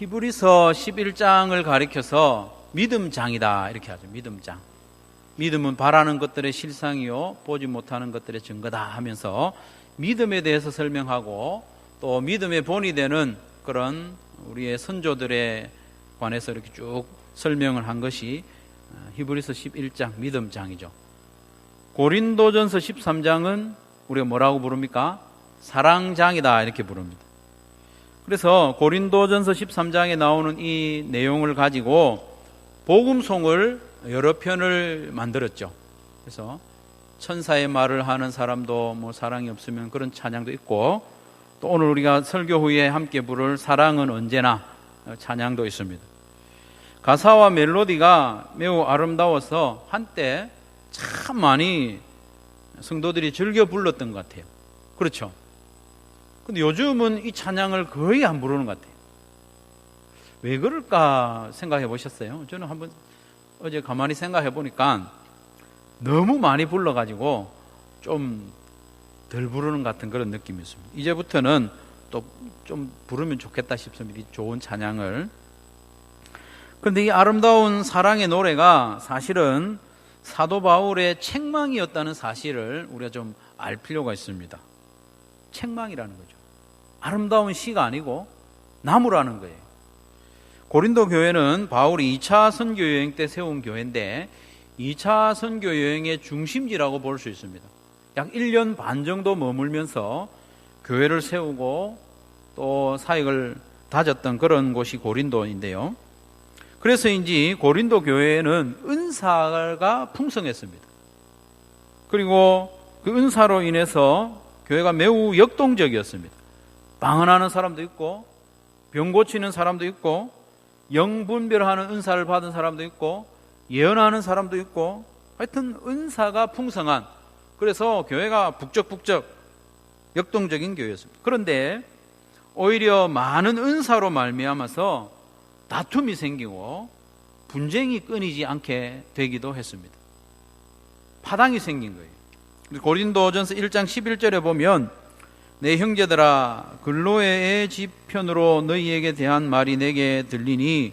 히브리서 11장을 가리켜서 믿음장이다 이렇게 하죠. 믿음장. 믿음은 바라는 것들의 실상이요 보지 못하는 것들의 증거다 하면서 믿음에 대해서 설명하고 또 믿음의 본이 되는 그런 우리의 선조들에 관해서 이렇게 쭉 설명을 한 것이 히브리서 11장 믿음장이죠. 고린도전서 13장은 우리가 뭐라고 부릅니까? 사랑장이다 이렇게 부릅니다. 그래서 고린도전서 13장에 나오는 이 내용을 가지고 복음송을 여러 편을 만들었죠. 그래서 천사의 말을 하는 사람도 뭐 사랑이 없으면 그런 찬양도 있고 또 오늘 우리가 설교 후에 함께 부를 사랑은 언제나 찬양도 있습니다. 가사와 멜로디가 매우 아름다워서 한때 참 많이 성도들이 즐겨 불렀던 것 같아요. 그렇죠? 근데 요즘은 이 찬양을 거의 안 부르는 것 같아요. 왜 그럴까 생각해 보셨어요? 저는 한번 어제 가만히 생각해 보니까 너무 많이 불러가지고 좀 덜 부르는 것 같은 그런 느낌이 있습니다. 이제부터는 또 좀 부르면 좋겠다 싶습니다. 이 좋은 찬양을. 그런데 이 아름다운 사랑의 노래가 사실은 사도 바울의 책망이었다는 사실을 우리가 좀 알 필요가 있습니다. 책망이라는 거죠. 아름다운 시가 아니고 나무라는 거예요. 고린도 교회는 바울이 2차 선교 여행 때 세운 교회인데 2차 선교 여행의 중심지라고 볼 수 있습니다. 약 1년 반 정도 머물면서 교회를 세우고 또 사역을 다졌던 그런 곳이 고린도인데요. 그래서인지 고린도 교회에는 은사가 풍성했습니다. 그리고 그 은사로 인해서 교회가 매우 역동적이었습니다. 방언하는 사람도 있고 병 고치는 사람도 있고 영분별하는 은사를 받은 사람도 있고 예언하는 사람도 있고 하여튼 은사가 풍성한, 그래서 교회가 북적북적 역동적인 교회였습니다. 그런데 오히려 많은 은사로 말미암아서 다툼이 생기고 분쟁이 끊이지 않게 되기도 했습니다. 파당이 생긴 거예요. 고린도전서 1장 11절에 보면 내 형제들아 글로에의 지편으로 너희에게 대한 말이 내게 들리니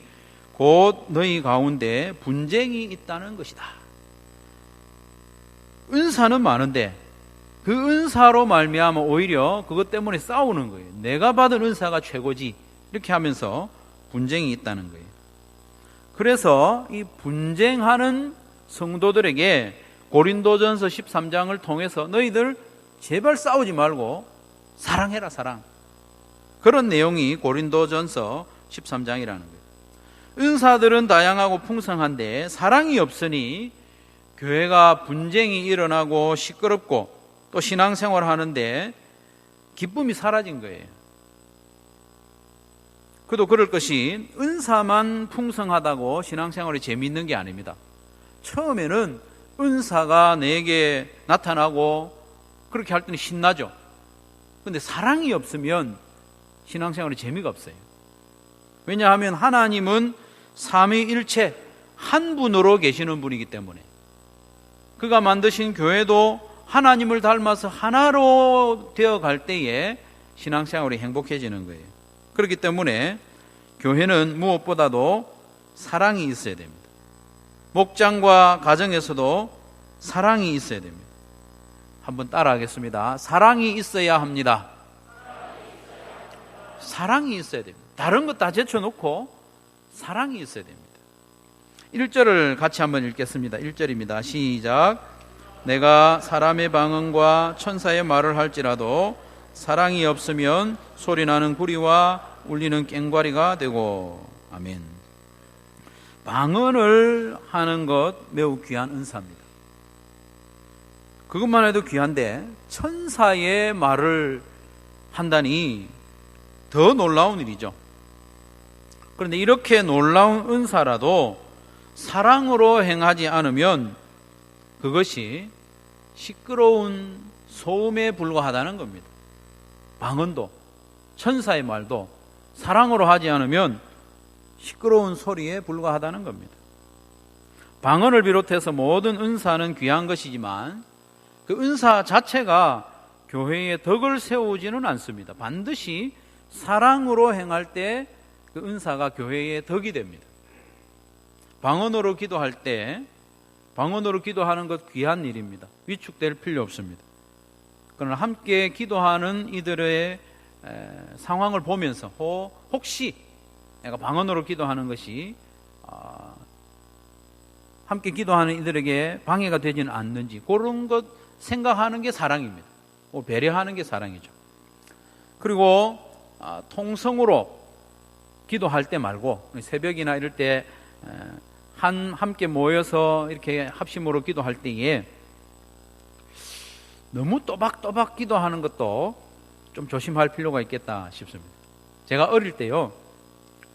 곧 너희 가운데 분쟁이 있다는 것이다. 은사는 많은데 그 은사로 말미암아 오히려 그것 때문에 싸우는 거예요. 내가 받은 은사가 최고지 이렇게 하면서 분쟁이 있다는 거예요. 그래서 이 분쟁하는 성도들에게 고린도전서 13장을 통해서 너희들 제발 싸우지 말고 사랑해라 사랑, 그런 내용이 고린도전서 13장이라는 거예요. 은사들은 다양하고 풍성한데 사랑이 없으니 교회가 분쟁이 일어나고 시끄럽고 또 신앙생활을 하는데 기쁨이 사라진 거예요. 그도 그럴 것이 은사만 풍성하다고 신앙생활이 재미있는 게 아닙니다. 처음에는 은사가 내게 나타나고 그렇게 할 때는 신나죠. 그런데 사랑이 없으면 신앙생활에 재미가 없어요. 왜냐하면 하나님은 삼위일체 한 분으로 계시는 분이기 때문에 그가 만드신 교회도 하나님을 닮아서 하나로 되어갈 때에 신앙생활이 행복해지는 거예요. 그렇기 때문에 교회는 무엇보다도 사랑이 있어야 됩니다. 목장과 가정에서도 사랑이 있어야 됩니다. 한번 따라하겠습니다. 사랑이 있어야 합니다. 사랑이 있어야 됩니다. 다른 것 다 제쳐놓고 사랑이 있어야 됩니다. 1절을 같이 한번 읽겠습니다. 1절입니다. 시작. 내가 사람의 방언과 천사의 말을 할지라도 사랑이 없으면 소리나는 구리와 울리는 꽹과리가 되고. 아멘. 방언을 하는 것 매우 귀한 은사입니다. 그것만 해도 귀한데 천사의 말을 한다니 더 놀라운 일이죠. 그런데 이렇게 놀라운 은사라도 사랑으로 행하지 않으면 그것이 시끄러운 소음에 불과하다는 겁니다. 방언도 천사의 말도 사랑으로 하지 않으면 시끄러운 소리에 불과하다는 겁니다. 방언을 비롯해서 모든 은사는 귀한 것이지만 그 은사 자체가 교회에 덕을 세우지는 않습니다. 반드시 사랑으로 행할 때 그 그 은사가 교회의 덕이 됩니다. 방언으로 기도할 때 방언으로 기도하는 것 귀한 일입니다. 위축될 필요 없습니다. 그러나 함께 기도하는 이들의 상황을 보면서 혹시 내가 방언으로 기도하는 것이 함께 기도하는 이들에게 방해가 되지는 않는지 그런 것 생각하는 게 사랑입니다. 배려하는 게 사랑이죠. 그리고 통성으로 기도할 때 말고 새벽이나 이럴 때 함께 모여서 이렇게 합심으로 기도할 때에 너무 또박또박 기도하는 것도 좀 조심할 필요가 있겠다 싶습니다. 제가 어릴 때요,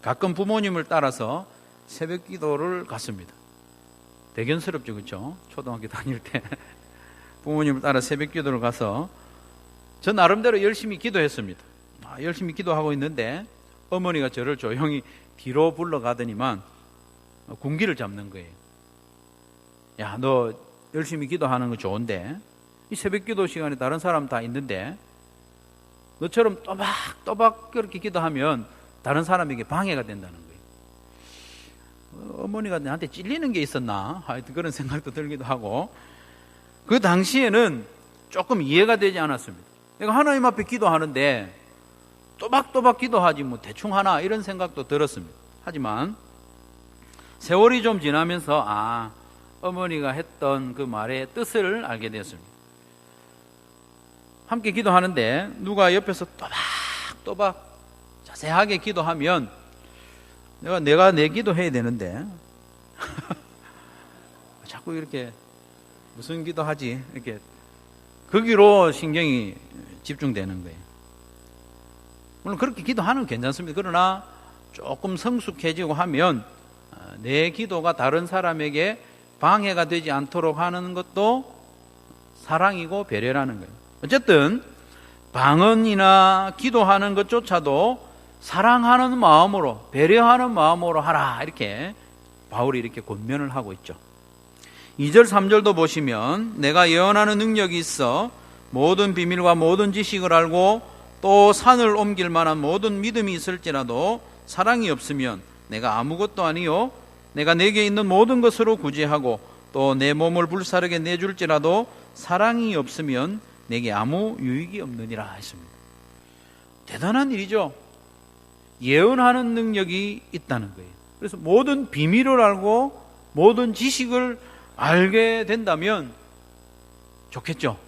가끔 부모님을 따라서 새벽 기도를 갔습니다. 대견스럽죠, 그렇죠? 초등학교 다닐 때 부모님을 따라 새벽 기도를 가서 저 나름대로 열심히 기도했습니다. 열심히 기도하고 있는데 어머니가 저를 조용히 뒤로 불러가더니만 군기를 잡는 거예요. 야, 너 열심히 기도하는 거 좋은데 이 새벽 기도 시간에 다른 사람 다 있는데 너처럼 또박또박 그렇게 기도하면 다른 사람에게 방해가 된다는 거예요. 어머니가 나한테 찔리는 게 있었나? 하여튼 그런 생각도 들기도 하고, 그 당시에는 조금 이해가 되지 않았습니다. 내가 하나님 앞에 기도하는데 또박또박 기도하지 뭐 대충 하나, 이런 생각도 들었습니다. 하지만 세월이 좀 지나면서 어머니가 했던 그 말의 뜻을 알게 되었습니다. 함께 기도하는데 누가 옆에서 또박또박 자세하게 기도하면 내가 내 기도해야 되는데 자꾸 이렇게 무슨 기도하지? 이렇게 거기로 신경이 집중되는 거예요. 물론 그렇게 기도하는 건 괜찮습니다. 그러나 조금 성숙해지고 하면 내 기도가 다른 사람에게 방해가 되지 않도록 하는 것도 사랑이고 배려라는 거예요. 어쨌든 방언이나 기도하는 것조차도 사랑하는 마음으로, 배려하는 마음으로 하라, 이렇게 바울이 이렇게 권면을 하고 있죠. 2절 3절도 보시면 내가 예언하는 능력이 있어 모든 비밀과 모든 지식을 알고 또 산을 옮길 만한 모든 믿음이 있을지라도 사랑이 없으면 내가 아무것도 아니요 내가 내게 있는 모든 것으로 구제하고 또 내 몸을 불사르게 내줄지라도 사랑이 없으면 내게 아무 유익이 없느니라 했습니다. 대단한 일이죠. 예언하는 능력이 있다는 거예요. 그래서 모든 비밀을 알고 모든 지식을 알게 된다면 좋겠죠.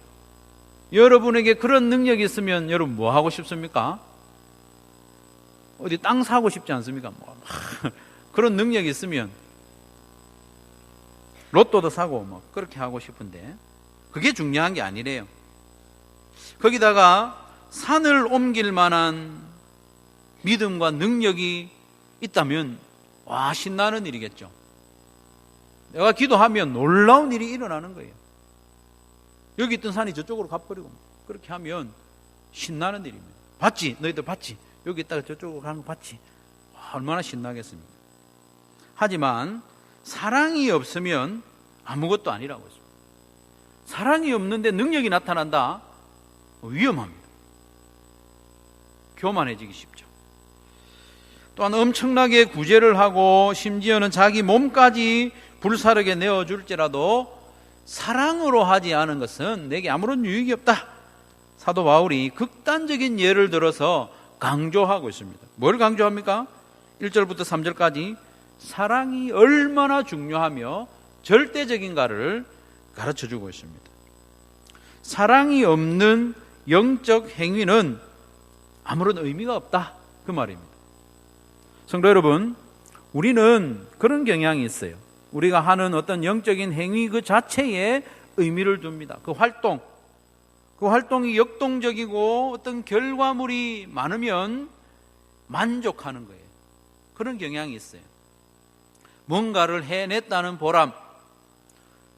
여러분에게 그런 능력이 있으면 여러분 뭐 하고 싶습니까? 어디 땅 사고 싶지 않습니까? 그런 능력이 있으면 로또도 사고 그렇게 하고 싶은데 그게 중요한 게 아니래요. 거기다가 산을 옮길 만한 믿음과 능력이 있다면 신나는 일이겠죠. 내가 기도하면 놀라운 일이 일어나는 거예요. 여기 있던 산이 저쪽으로 가버리고 그렇게 하면 신나는 일입니다. 봤지? 너희들 봤지? 여기 있다가 저쪽으로 가는 거 봤지? 얼마나 신나겠습니까? 하지만 사랑이 없으면 아무것도 아니라고 했습니다. 사랑이 없는데 능력이 나타난다? 위험합니다. 교만해지기 쉽죠. 또한 엄청나게 구제를 하고 심지어는 자기 몸까지 불사르게 내어줄지라도 사랑으로 하지 않은 것은 내게 아무런 유익이 없다. 사도 바울이 극단적인 예를 들어서 강조하고 있습니다. 뭘 강조합니까? 1절부터 3절까지 사랑이 얼마나 중요하며 절대적인가를 가르쳐주고 있습니다. 사랑이 없는 영적 행위는 아무런 의미가 없다, 그 말입니다. 성도 여러분, 우리는 그런 경향이 있어요. 우리가 하는 어떤 영적인 행위 그 자체에 의미를 둡니다. 그 활동이 역동적이고 어떤 결과물이 많으면 만족하는 거예요. 그런 경향이 있어요. 뭔가를 해냈다는 보람,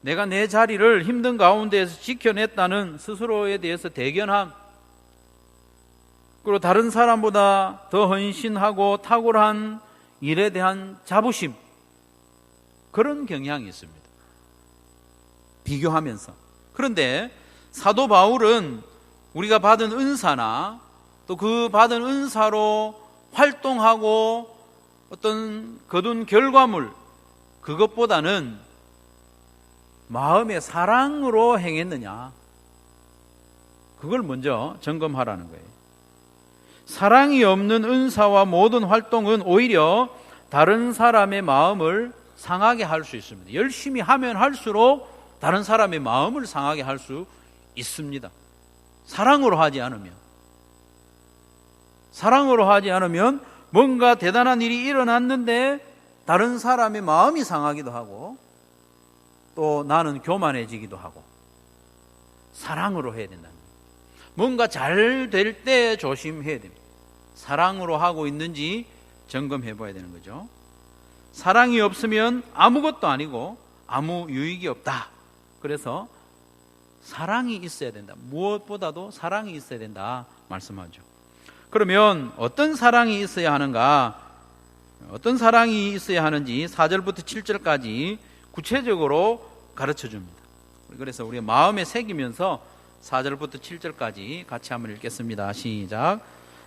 내가 내 자리를 힘든 가운데에서 지켜냈다는 스스로에 대해서 대견함, 그리고 다른 사람보다 더 헌신하고 탁월한 일에 대한 자부심, 그런 경향이 있습니다. 비교하면서. 그런데 사도 바울은 우리가 받은 은사나 또 그 받은 은사로 활동하고 어떤 거둔 결과물, 그것보다는 마음의 사랑으로 행했느냐, 그걸 먼저 점검하라는 거예요. 사랑이 없는 은사와 모든 활동은 오히려 다른 사람의 마음을 상하게 할 수 있습니다. 열심히 하면 할수록 다른 사람의 마음을 상하게 할 수 있습니다. 사랑으로 하지 않으면 뭔가 대단한 일이 일어났는데 다른 사람의 마음이 상하기도 하고 또 나는 교만해지기도 하고. 사랑으로 해야 된다는 거예요. 뭔가 잘 될 때 조심해야 됩니다. 사랑으로 하고 있는지 점검해 봐야 되는 거죠. 사랑이 없으면 아무것도 아니고 아무 유익이 없다. 그래서 사랑이 있어야 된다. 무엇보다도 사랑이 있어야 된다 말씀하죠. 그러면 어떤 사랑이 있어야 하는가? 어떤 사랑이 있어야 하는지 4절부터 7절까지 구체적으로 가르쳐 줍니다. 그래서 우리가 마음에 새기면서 4절부터 7절까지 같이 한번 읽겠습니다. 시작.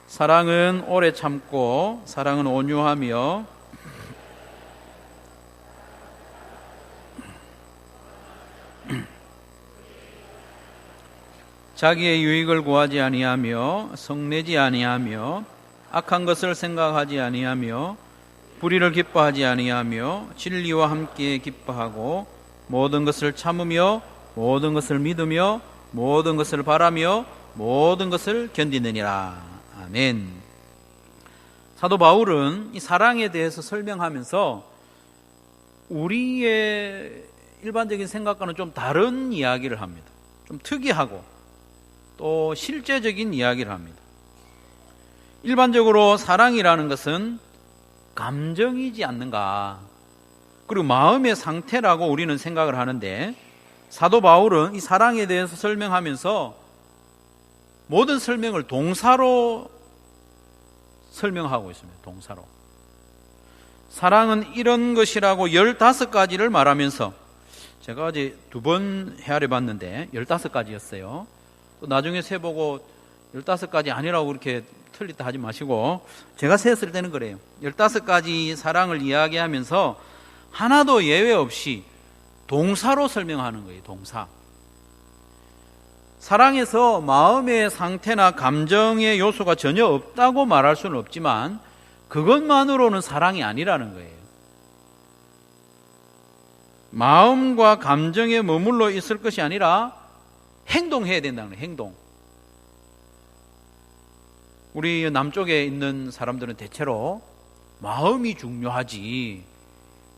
사랑은 오래 참고, 사랑은 온유하며, 자기의 유익을 구하지 아니하며, 성내지 아니하며, 악한 것을 생각하지 아니하며, 불의를 기뻐하지 아니하며, 진리와 함께 기뻐하고, 모든 것을 참으며, 모든 것을 믿으며, 모든 것을 바라며, 모든 것을 견디느니라. 아멘. 사도 바울은 이 사랑에 대해서 설명하면서 우리의 일반적인 생각과는 좀 다른 이야기를 합니다. 좀 특이하고 또 실제적인 이야기를 합니다. 일반적으로 사랑이라는 것은 감정이지 않는가, 그리고 마음의 상태라고 우리는 생각을 하는데, 사도 바울은 이 사랑에 대해서 설명하면서 모든 설명을 동사로 설명하고 있습니다. 동사로. 사랑은 이런 것이라고 15가지를 말하면서, 제가 어제 2번 헤아려 봤는데 15가지였어요. 또 나중에 세보고 15가지 아니라고 그렇게 틀리다 하지 마시고, 제가 셌을 때는 그래요. 15가지 사랑을 이야기하면서 하나도 예외 없이 동사로 설명하는 거예요. 동사. 사랑에서 마음의 상태나 감정의 요소가 전혀 없다고 말할 수는 없지만 그것만으로는 사랑이 아니라는 거예요. 마음과 감정에 머물러 있을 것이 아니라 행동해야 된다는 거예요. 행동. 우리 남쪽에 있는 사람들은 대체로 마음이 중요하지,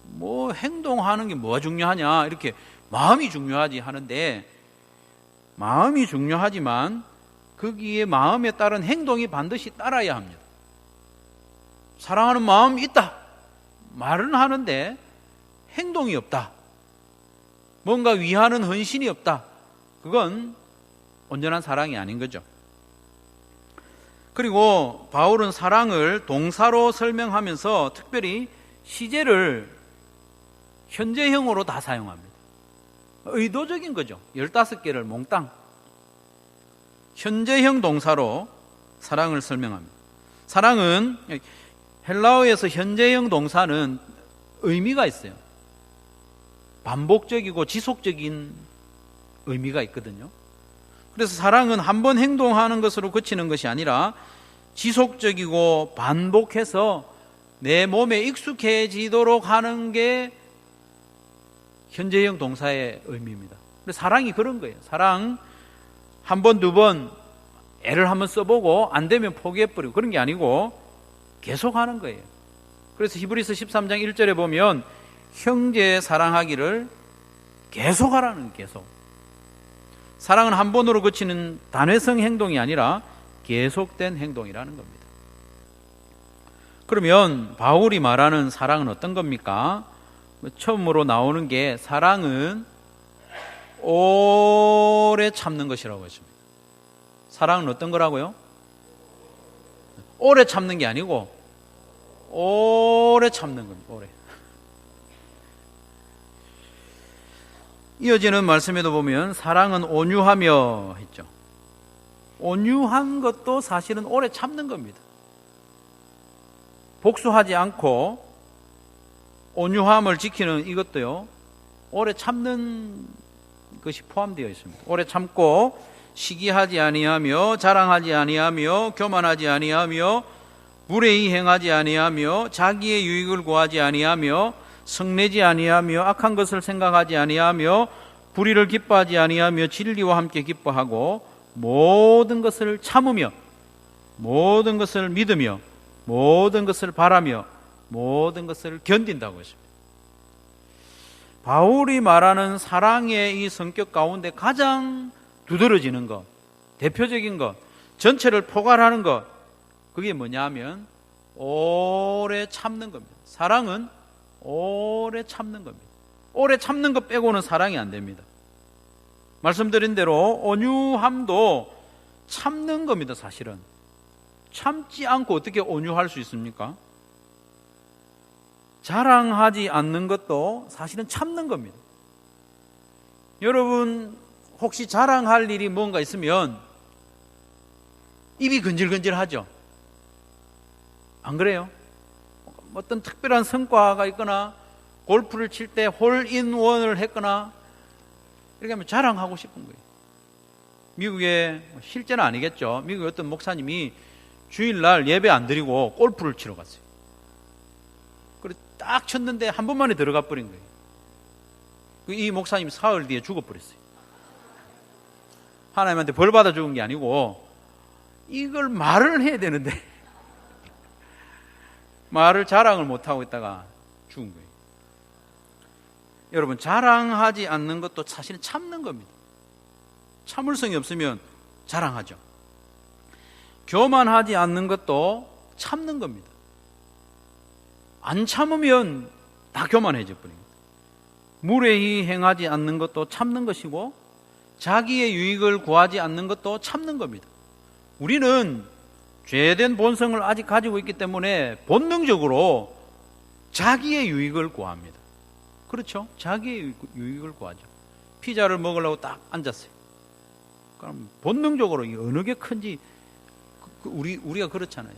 뭐 행동하는 게 뭐가 중요하냐, 이렇게 마음이 중요하지 하는데, 마음이 중요하지만 거기에 마음에 따른 행동이 반드시 따라야 합니다. 사랑하는 마음이 있다 말은 하는데 행동이 없다, 뭔가 위하는 헌신이 없다, 그건 온전한 사랑이 아닌 거죠. 그리고 바울은 사랑을 동사로 설명하면서 특별히 시제를 현재형으로 다 사용합니다. 의도적인 거죠. 15개를 몽땅 현재형 동사로 사랑을 설명합니다. 사랑은 헬라어에서 현재형 동사는 의미가 있어요. 반복적이고 지속적인 의미가 있거든요. 그래서 사랑은 한 번 행동하는 것으로 그치는 것이 아니라 지속적이고 반복해서 내 몸에 익숙해지도록 하는 게 현재형 동사의 의미입니다. 그래서 사랑이 그런 거예요. 사랑 한 번, 2번 애를 한번 써보고 안 되면 포기해버리고 그런 게 아니고 계속 하는 거예요. 그래서 히브리서 13장 1절에 보면 형제 사랑하기를 계속 하라는, 계속. 사랑은 한 번으로 그치는 단회성 행동이 아니라 계속된 행동이라는 겁니다. 그러면 바울이 말하는 사랑은 어떤 겁니까? 처음으로 나오는 게 사랑은 오래 참는 것이라고 했습니다. 사랑은 어떤 거라고요? 오래 참는 게 아니고 오래 참는 겁니다. 오래. 이어지는 말씀에도 보면 사랑은 온유하며 했죠. 온유한 것도 사실은 오래 참는 겁니다. 복수하지 않고 온유함을 지키는 이것도요, 오래 참는 것이 포함되어 있습니다. 오래 참고 시기하지 아니하며 자랑하지 아니하며 교만하지 아니하며 불의히 행하지 아니하며 자기의 유익을 구하지 아니하며 성내지 아니하며 악한 것을 생각하지 아니하며 불의를 기뻐하지 아니하며 진리와 함께 기뻐하고 모든 것을 참으며 모든 것을 믿으며 모든 것을 바라며 모든 것을 견딘다고 했습니다. 바울이 말하는 사랑의 이 성격 가운데 가장 두드러지는 것, 대표적인 것, 전체를 포괄하는 것, 그게 뭐냐 하면 오래 참는 겁니다. 사랑은 오래 참는 겁니다. 오래 참는 것 빼고는 사랑이 안 됩니다. 말씀드린 대로 온유함도 참는 겁니다. 사실은 참지 않고 어떻게 온유할 수 있습니까? 자랑하지 않는 것도 사실은 참는 겁니다. 여러분 혹시 자랑할 일이 뭔가 있으면 입이 근질근질하죠? 안 그래요? 어떤 특별한 성과가 있거나 골프를 칠 때 홀인원을 했거나 이렇게 하면 자랑하고 싶은 거예요. 미국에, 실제는 아니겠죠, 미국의 어떤 목사님이 주일날 예배 안 드리고 골프를 치러 갔어요. 그래서 딱 쳤는데 한 번만에 들어가 버린 거예요. 이 목사님 사흘 뒤에 죽어버렸어요. 하나님한테 벌 받아 죽은 게 아니고 이걸 말을 해야 되는데 말을 자랑을 못하고 있다가 죽은 거예요. 여러분, 자랑하지 않는 것도 사실은 참는 겁니다. 참을성이 없으면 자랑하죠. 교만하지 않는 것도 참는 겁니다. 안 참으면 다 교만해져 버립니다. 무례히 행하지 않는 것도 참는 것이고 자기의 유익을 구하지 않는 것도 참는 겁니다. 우리는 죄된 본성을 아직 가지고 있기 때문에 본능적으로 자기의 유익을 구합니다. 그렇죠? 자기의 유익을 구하죠. 피자를 먹으려고 딱 앉았어요. 그럼 본능적으로 어느 게 큰지 우리가 그렇잖아요.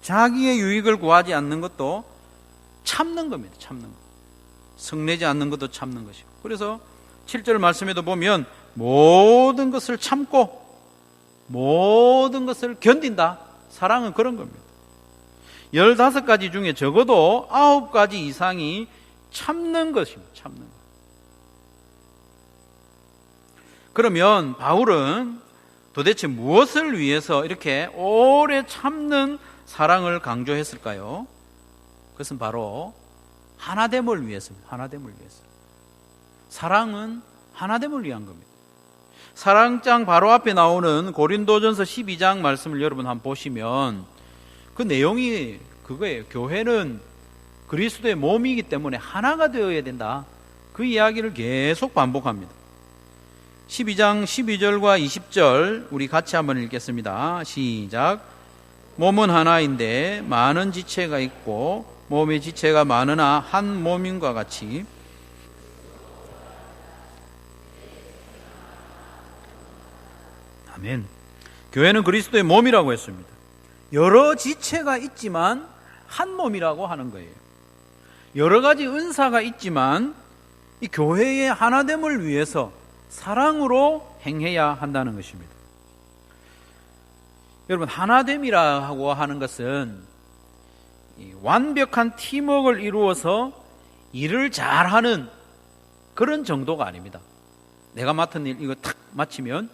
자기의 유익을 구하지 않는 것도 참는 겁니다. 참는 것. 성내지 않는 것도 참는 것이고. 그래서 7절 말씀에도 보면 모든 것을 참고 모든 것을 견딘다. 사랑은 그런 겁니다. 15가지 중에 적어도 9가지 이상이 참는 것입니다. 참는 것. 그러면 바울은 도대체 무엇을 위해서 이렇게 오래 참는 사랑을 강조했을까요? 그것은 바로 하나됨을 위해서입니다. 하나됨을 위해서. 사랑은 하나됨을 위한 겁니다. 사랑장 바로 앞에 나오는 고린도전서 12장 말씀을 여러분 한번 보시면 그 내용이 그거예요. 교회는 그리스도의 몸이기 때문에 하나가 되어야 된다. 그 이야기를 계속 반복합니다. 12장 12절과 20절 우리 같이 한번 읽겠습니다. 시작. 몸은 하나인데 많은 지체가 있고 몸의 지체가 많으나 한 몸인과 같이 아멘. 교회는 그리스도의 몸이라고 했습니다. 여러 지체가 있지만 한 몸이라고 하는 거예요. 여러 가지 은사가 있지만 이 교회의 하나됨을 위해서 사랑으로 행해야 한다는 것입니다. 여러분, 하나됨이라고 하는 것은 완벽한 팀워크를 이루어서 일을 잘하는 그런 정도가 아닙니다. 내가 맡은 일 이거 탁 마치면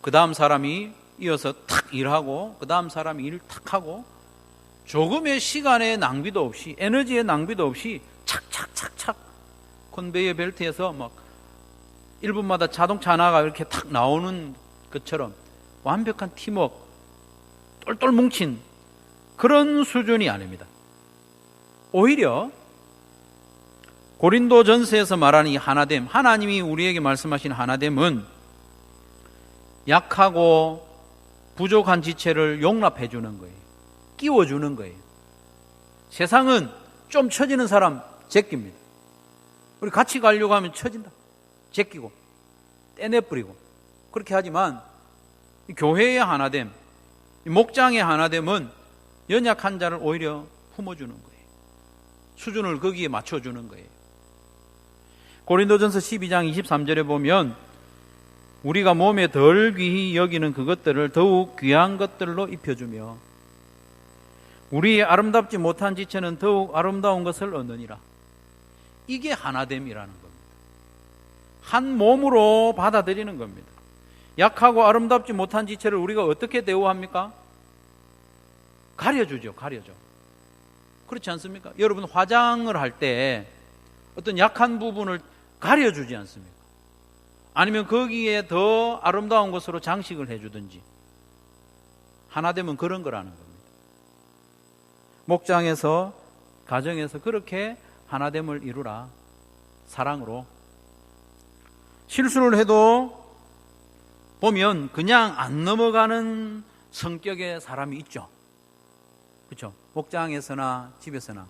그 다음 사람이 이어서 탁 일하고 그 다음 사람이 일 탁 하고 조금의 시간의 낭비도 없이 에너지의 낭비도 없이 착착착착 컨베이어 벨트에서 막 1분마다 자동차 하나가 이렇게 탁 나오는 것처럼 완벽한 팀워크, 똘똘 뭉친 그런 수준이 아닙니다. 오히려 고린도전서에서 말하는 이 하나됨, 하나님이 우리에게 말씀하신 하나됨은 약하고 부족한 지체를 용납해 주는 거예요. 끼워주는 거예요. 세상은 좀 처지는 사람 제낍니다. 우리 같이 가려고 하면 처진다. 제끼고 떼내버리고 그렇게 하지만 교회의 하나됨, 목장의 하나됨은 연약한 자를 오히려 품어주는 거예요. 수준을 거기에 맞춰주는 거예요. 고린도전서 12장 23절에 보면 우리가 몸에 덜 귀히 여기는 그것들을 더욱 귀한 것들로 입혀주며 우리의 아름답지 못한 지체는 더욱 아름다운 것을 얻느니라. 이게 하나됨이라는 겁니다. 한 몸으로 받아들이는 겁니다. 약하고 아름답지 못한 지체를 우리가 어떻게 대우합니까? 가려주죠. 가려줘. 그렇지 않습니까? 여러분 화장을 할 때 어떤 약한 부분을 가려주지 않습니까? 아니면 거기에 더 아름다운 것으로 장식을 해주든지. 하나됨은 그런 거라는 겁니다. 목장에서 가정에서 그렇게 하나됨을 이루라. 사랑으로. 실수를 해도 보면 그냥 안 넘어가는 성격의 사람이 있죠. 그렇죠? 목장에서나 집에서나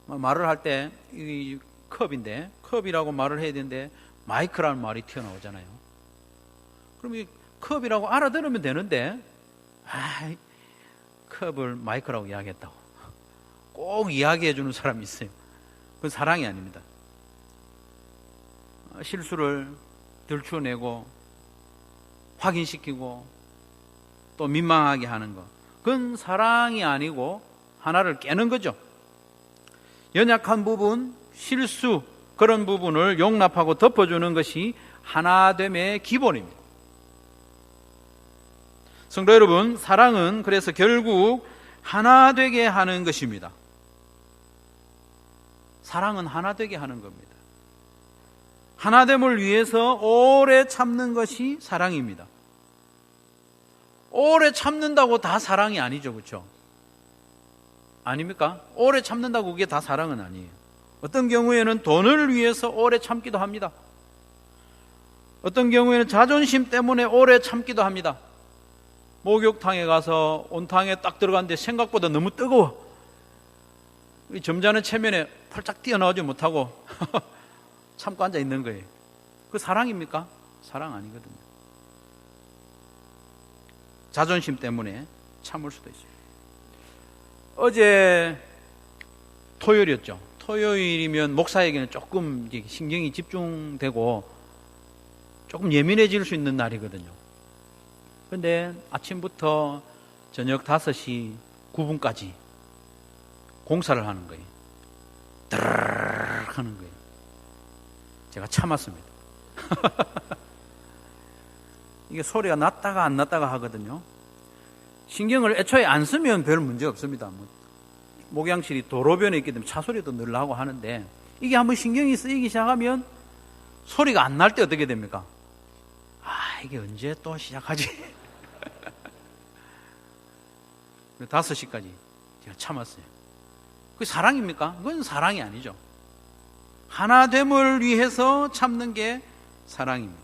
말을 할 때 이 컵인데 컵이라고 말을 해야 되는데 마이크라는 말이 튀어나오잖아요. 그럼 이 컵이라고 알아들으면 되는데 컵을 마이크라고 이야기했다고 꼭 이야기해 주는 사람이 있어요. 그건 사랑이 아닙니다. 실수를 들추어내고 확인시키고 또 민망하게 하는 것, 그건 사랑이 아니고 하나를 깨는 거죠. 연약한 부분, 실수, 그런 부분을 용납하고 덮어주는 것이 하나됨의 기본입니다. 성도 여러분, 사랑은 그래서 결국 하나 되게 하는 것입니다. 사랑은 하나 되게 하는 겁니다. 하나됨을 위해서 오래 참는 것이 사랑입니다. 오래 참는다고 다 사랑이 아니죠, 그렇죠? 아닙니까? 오래 참는다고 그게 다 사랑은 아니에요. 어떤 경우에는 돈을 위해서 오래 참기도 합니다. 어떤 경우에는 자존심 때문에 오래 참기도 합니다. 목욕탕에 가서 온탕에 딱 들어갔는데 생각보다 너무 뜨거워. 점잖은 체면에 펄짝 뛰어나오지 못하고 참고 앉아 있는 거예요. 그 사랑입니까? 사랑 아니거든요. 자존심 때문에 참을 수도 있어요. 어제 토요일이었죠. 토요일이면 목사에게는 조금 신경이 집중되고 조금 예민해질 수 있는 날이거든요. 그런데 아침부터 저녁 5시 9분까지 공사를 하는 거예요. 드르륵 하는 거예요. 제가 참았습니다. 이게 소리가 났다가 안 났다가 하거든요. 신경을 애초에 안 쓰면 별 문제 없습니다. 목양실이 도로변에 있기 때문에 차 소리도 늘 나고 하는데 이게 한번 신경이 쓰이기 시작하면 소리가 안 날 때 어떻게 됩니까? 이게 언제 또 시작하지? 5시까지 제가 참았어요. 그게 사랑입니까? 그건 사랑이 아니죠. 하나됨을 위해서 참는 게 사랑입니다.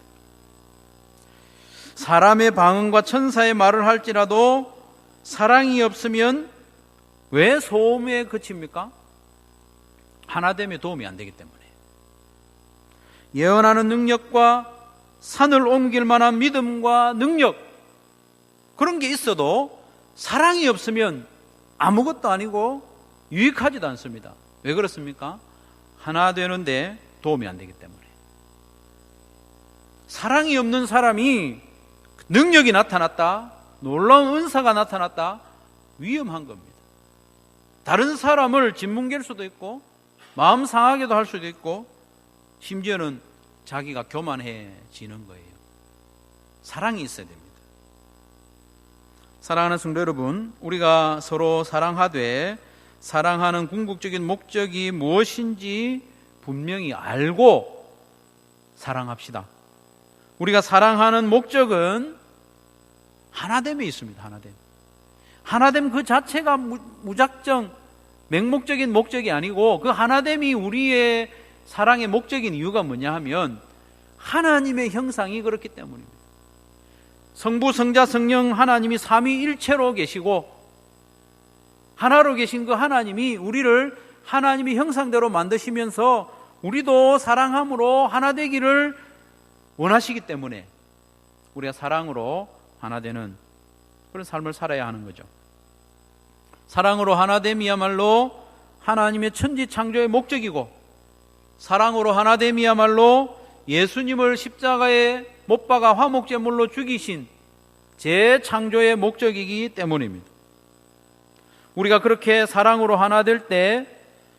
사람의 방언과 천사의 말을 할지라도 사랑이 없으면 왜 소음에 그칩니까? 하나됨에 도움이 안 되기 때문에. 예언하는 능력과 산을 옮길 만한 믿음과 능력, 그런 게 있어도 사랑이 없으면 아무것도 아니고 유익하지도 않습니다. 왜 그렇습니까? 하나 되는데 도움이 안 되기 때문에. 사랑이 없는 사람이 능력이 나타났다, 놀라운 은사가 나타났다, 위험한 겁니다. 다른 사람을 짓뭉갤 수도 있고 마음 상하게도 할 수도 있고 심지어는 자기가 교만해지는 거예요. 사랑이 있어야 됩니다. 사랑하는 성도 여러분, 우리가 서로 사랑하되 사랑하는 궁극적인 목적이 무엇인지 분명히 알고 사랑합시다. 우리가 사랑하는 목적은 하나됨에 있습니다. 하나됨 그 자체가 무작정 맹목적인 목적이 아니고 그 하나됨이 우리의 사랑의 목적인 이유가 뭐냐 하면 하나님의 형상이 그렇기 때문입니다. 성부, 성자, 성령 하나님이 삼위일체로 계시고 하나로 계신 그 하나님이 우리를 하나님의 형상대로 만드시면서 우리도 사랑함으로 하나 되기를 원하시기 때문에 우리가 사랑으로 하나 되는 그런 삶을 살아야 하는 거죠. 사랑으로 하나됨이야말로 하나님의 천지 창조의 목적이고, 사랑으로 하나됨이야말로 예수님을 십자가에 못 박아 화목제물로 죽이신 재창조의 목적이기 때문입니다. 우리가 그렇게 사랑으로 하나 될 때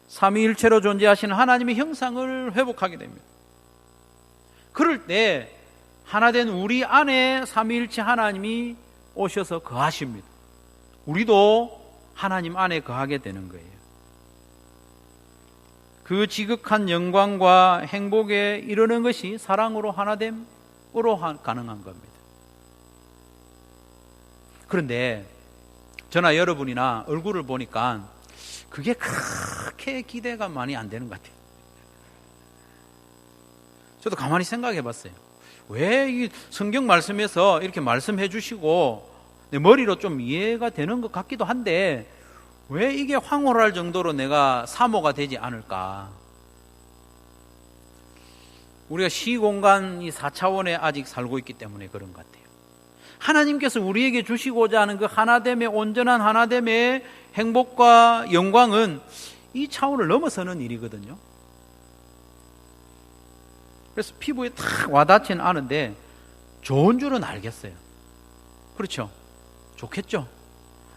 삼위일체로 존재하시는 하나님의 형상을 회복하게 됩니다. 그럴 때 하나된 우리 안에 삼위일체 하나님이 오셔서 거하십니다. 우리도 하나님 안에 거하게 되는 거예요. 그 지극한 영광과 행복에 이르는 것이 사랑으로 하나됨으로 가능한 겁니다. 그런데 저나 여러분이나 얼굴을 보니까 그게 그렇게 기대가 많이 안 되는 것 같아요. 저도 가만히 생각해 봤어요. 왜 이 성경 말씀에서 이렇게 말씀해 주시고 내 머리로 좀 이해가 되는 것 같기도 한데 왜 이게 황홀할 정도로 내가 사모가 되지 않을까? 우리가 시공간 이 4차원에 아직 살고 있기 때문에 그런 것 같아요. 하나님께서 우리에게 주시고자 하는 그 하나됨의, 온전한 하나됨의 행복과 영광은 이 차원을 넘어서는 일이거든요. 그래서 피부에 탁 와닿지는 않은데 좋은 줄은 알겠어요. 그렇죠? 좋겠죠?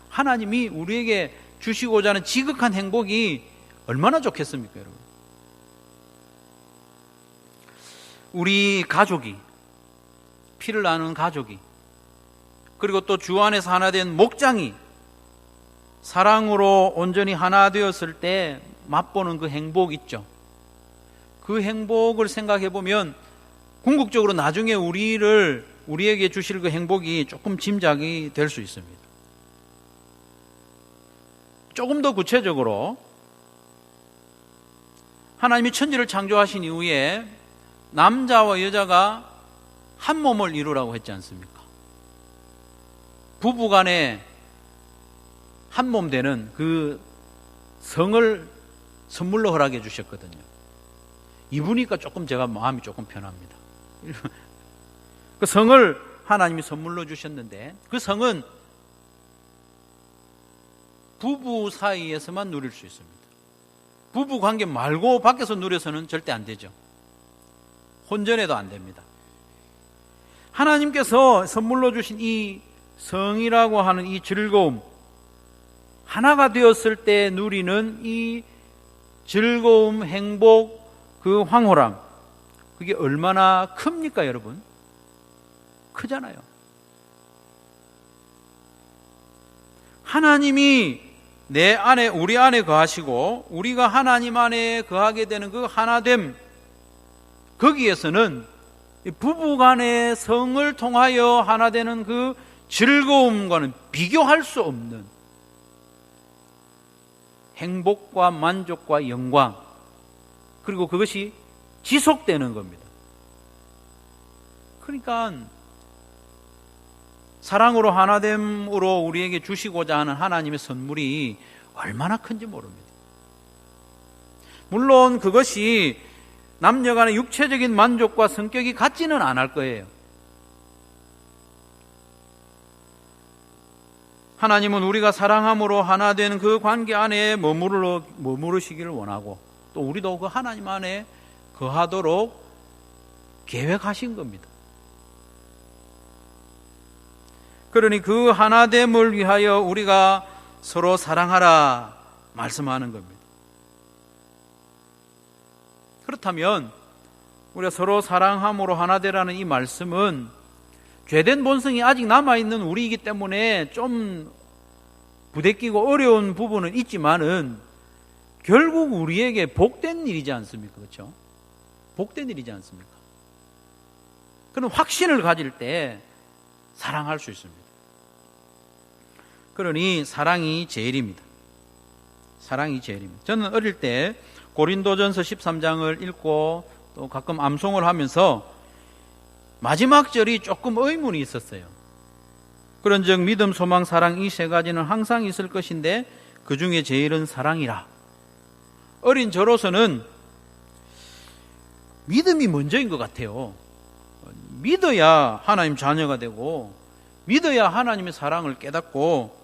하나님이 우리에게 주시고자 하는 지극한 행복이 얼마나 좋겠습니까, 여러분? 우리 가족이, 피를 나누는 가족이, 그리고 또 주 안에서 하나 된 목장이 사랑으로 온전히 하나 되었을 때 맛보는 그 행복 있죠. 그 행복을 생각해 보면 궁극적으로 나중에 우리에게 주실 그 행복이 조금 짐작이 될 수 있습니다. 조금 더 구체적으로 하나님이 천지를 창조하신 이후에 남자와 여자가 한 몸을 이루라고 했지 않습니까? 부부간에 한 몸 되는 그 성을 선물로 허락해 주셨거든요. 입으니까 조금 제가 마음이 조금 편합니다. 그 성을 하나님이 선물로 주셨는데 그 성은 부부 사이에서만 누릴 수 있습니다. 부부 관계 말고 밖에서 누려서는 절대 안 되죠. 혼전해도 안 됩니다. 하나님께서 선물로 주신 이 성이라고 하는 이 즐거움, 하나가 되었을 때 누리는 이 즐거움, 행복, 그 황홀함, 그게 얼마나 큽니까, 여러분? 크잖아요. 하나님이 내 안에, 우리 안에 거하시고 우리가 하나님 안에 거하게 되는 그 하나됨, 거기에서는 부부간의 성을 통하여 하나 되는 그 즐거움과는 비교할 수 없는 행복과 만족과 영광, 그리고 그것이 지속되는 겁니다. 그러니까 사랑으로 하나됨으로 우리에게 주시고자 하는 하나님의 선물이 얼마나 큰지 모릅니다. 물론 그것이 남녀간의 육체적인 만족과 성격이 같지는 않을 거예요. 하나님은 우리가 사랑함으로 하나 된 그 관계 안에 머무르시기를 원하고 또 우리도 그 하나님 안에 거하도록 계획하신 겁니다. 그러니 그 하나됨을 위하여 우리가 서로 사랑하라 말씀하는 겁니다. 그렇다면 우리가 서로 사랑함으로 하나 되라는 이 말씀은 죄된 본성이 아직 남아있는 우리이기 때문에 좀 부대끼고 어려운 부분은 있지만은 결국 우리에게 복된 일이지 않습니까? 그렇죠? 복된 일이지 않습니까? 그런 확신을 가질 때 사랑할 수 있습니다. 그러니 사랑이 제일입니다. 사랑이 제일입니다. 저는 어릴 때 고린도전서 13장을 읽고 또 가끔 암송을 하면서 마지막 절이 조금 의문이 있었어요. 그런즉 믿음, 소망, 사랑 이 세 가지는 항상 있을 것인데 그 중에 제일은 사랑이라. 어린 저로서는 믿음이 먼저인 것 같아요. 믿어야 하나님 자녀가 되고 믿어야 하나님의 사랑을 깨닫고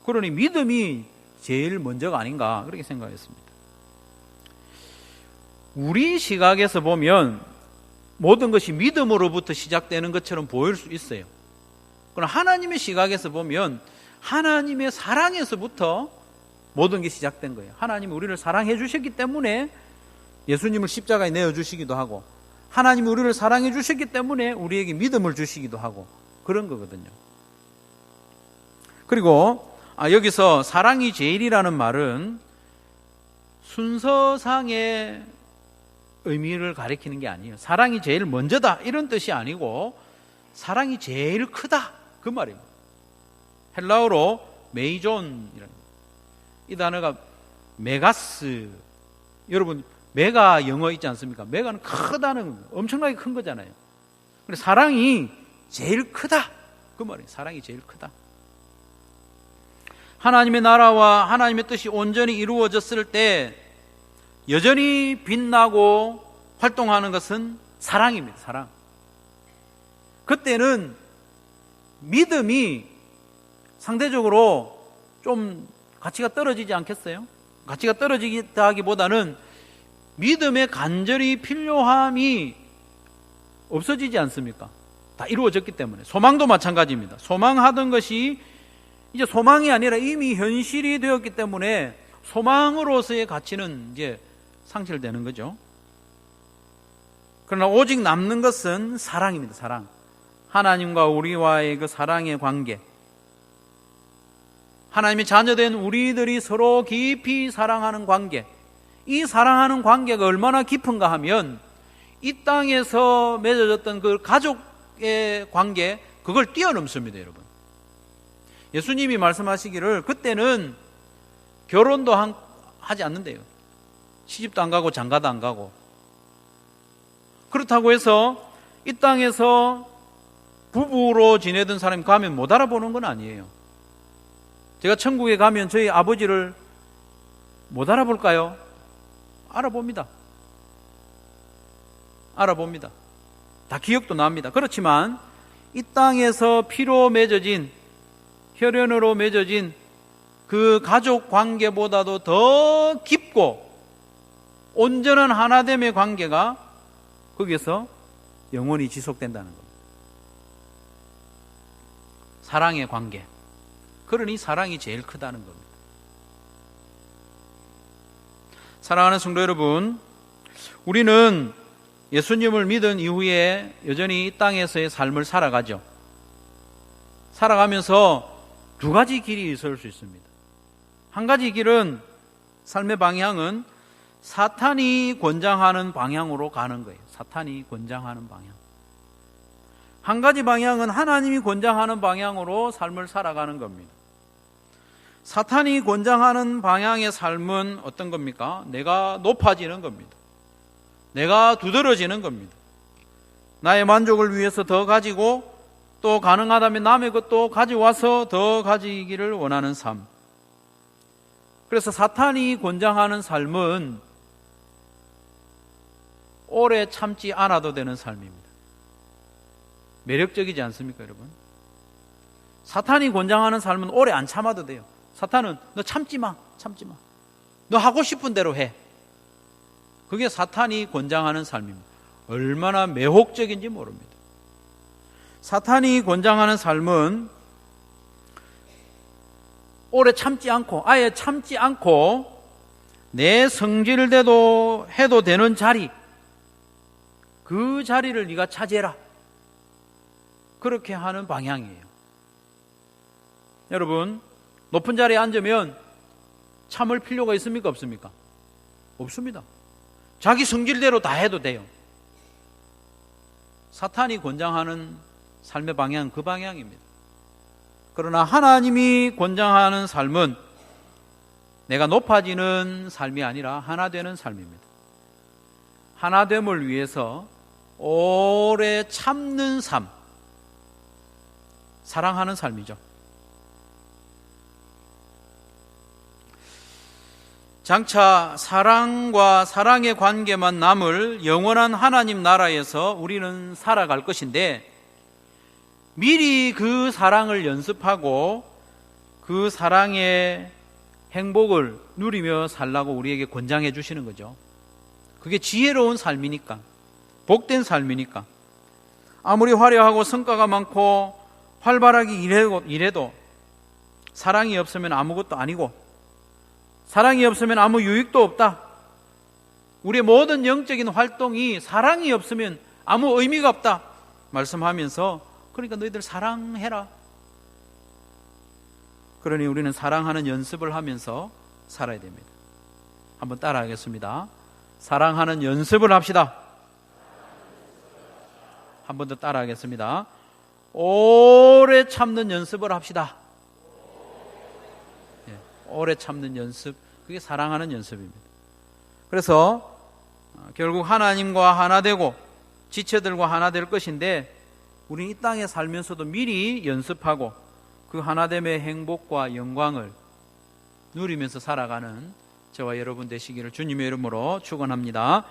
그러니 믿음이 제일 먼저가 아닌가 그렇게 생각했습니다. 우리 시각에서 보면 모든 것이 믿음으로부터 시작되는 것처럼 보일 수 있어요. 그러나 하나님의 시각에서 보면 하나님의 사랑에서부터 모든 게 시작된 거예요. 하나님이 우리를 사랑해 주셨기 때문에 예수님을 십자가에 내어주시기도 하고, 하나님이 우리를 사랑해 주셨기 때문에 우리에게 믿음을 주시기도 하고, 그런 거거든요. 그리고 여기서 사랑이 제일이라는 말은 순서상의 의미를 가리키는 게 아니에요. 사랑이 제일 먼저다 이런 뜻이 아니고 사랑이 제일 크다 그 말입니다. 헬라어로 메이존이라는 이 단어가 메가스. 여러분 메가 영어 있지 않습니까? 메가는 크다는 엄청나게 큰 거잖아요. 그래서 사랑이 제일 크다 그 말이에요. 사랑이 제일 크다. 하나님의 나라와 하나님의 뜻이 온전히 이루어졌을 때 여전히 빛나고 활동하는 것은 사랑입니다. 사랑. 그때는 믿음이 상대적으로 좀 가치가 떨어지지 않겠어요? 가치가 떨어지다기보다는 믿음의 간절히 필요함이 없어지지 않습니까? 다 이루어졌기 때문에. 소망도 마찬가지입니다. 소망하던 것이 이제 소망이 아니라 이미 현실이 되었기 때문에 소망으로서의 가치는 이제 상실되는 거죠. 그러나 오직 남는 것은 사랑입니다. 사랑. 하나님과 우리와의 그 사랑의 관계. 하나님의 자녀된 우리들이 서로 깊이 사랑하는 관계. 이 사랑하는 관계가 얼마나 깊은가 하면 이 땅에서 맺어졌던 그 가족의 관계, 그걸 뛰어넘습니다, 여러분. 예수님이 말씀하시기를 그때는 결혼도 하지 않는데요. 시집도 안 가고 장가도 안 가고. 그렇다고 해서 이 땅에서 부부로 지내던 사람이 가면 못 알아보는 건 아니에요. 제가 천국에 가면 저희 아버지를 못 알아볼까요? 알아봅니다. 알아봅니다. 다 기억도 납니다. 그렇지만 이 땅에서 피로 맺어진, 혈연으로 맺어진 그 가족 관계보다도 더 깊고 온전한 하나됨의 관계가 거기에서 영원히 지속된다는 겁니다. 사랑의 관계. 그러니 사랑이 제일 크다는 겁니다. 사랑하는 성도 여러분, 우리는 예수님을 믿은 이후에 여전히 이 땅에서의 삶을 살아가죠. 살아가면서 두 가지 길이 있을 수 있습니다. 한 가지 길은, 삶의 방향은 사탄이 권장하는 방향으로 가는 거예요. 사탄이 권장하는 방향. 한 가지 방향은 하나님이 권장하는 방향으로 삶을 살아가는 겁니다. 사탄이 권장하는 방향의 삶은 어떤 겁니까? 내가 높아지는 겁니다. 내가 두드러지는 겁니다. 나의 만족을 위해서 더 가지고 또 가능하다면 남의 것도 가져와서 더 가지기를 원하는 삶. 그래서 사탄이 권장하는 삶은 오래 참지 않아도 되는 삶입니다. 매력적이지 않습니까, 여러분? 사탄이 권장하는 삶은 오래 안 참아도 돼요. 사탄은 너 참지 마. 너 하고 싶은 대로 해. 그게 사탄이 권장하는 삶입니다. 얼마나 매혹적인지 모릅니다. 사탄이 권장하는 삶은 오래 참지 않고, 아예 참지 않고 내 성질대로 해도 되는 자리, 그 자리를 네가 차지해라. 그렇게 하는 방향이에요. 여러분, 높은 자리에 앉으면 참을 필요가 있습니까? 없습니까? 없습니다. 자기 성질대로 다 해도 돼요. 사탄이 권장하는 삶의 방향은 그 방향입니다. 그러나 하나님이 권장하는 삶은 내가 높아지는 삶이 아니라 하나 되는 삶입니다. 하나됨을 위해서 오래 참는 삶, 사랑하는 삶이죠. 장차 사랑과 사랑의 관계만 남을 영원한 하나님 나라에서 우리는 살아갈 것인데, 미리 그 사랑을 연습하고 그 사랑의 행복을 누리며 살라고 우리에게 권장해 주시는 거죠. 그게 지혜로운 삶이니까, 복된 삶이니까. 아무리 화려하고 성과가 많고 활발하게 일해도 사랑이 없으면 아무것도 아니고, 사랑이 없으면 아무 유익도 없다. 우리의 모든 영적인 활동이 사랑이 없으면 아무 의미가 없다 말씀하면서, 그러니까 너희들 사랑해라. 그러니 우리는 사랑하는 연습을 하면서 살아야 됩니다. 한번 따라하겠습니다. 사랑하는 연습을 합시다. 한 번 더 따라하겠습니다. 오래 참는 연습을 합시다. 오래 참는 연습, 그게 사랑하는 연습입니다. 그래서 결국 하나님과 하나 되고 지체들과 하나 될 것인데, 우리는 이 땅에 살면서도 미리 연습하고 그 하나됨의 행복과 영광을 누리면서 살아가는 저와 여러분 되시기를 주님의 이름으로 축원합니다.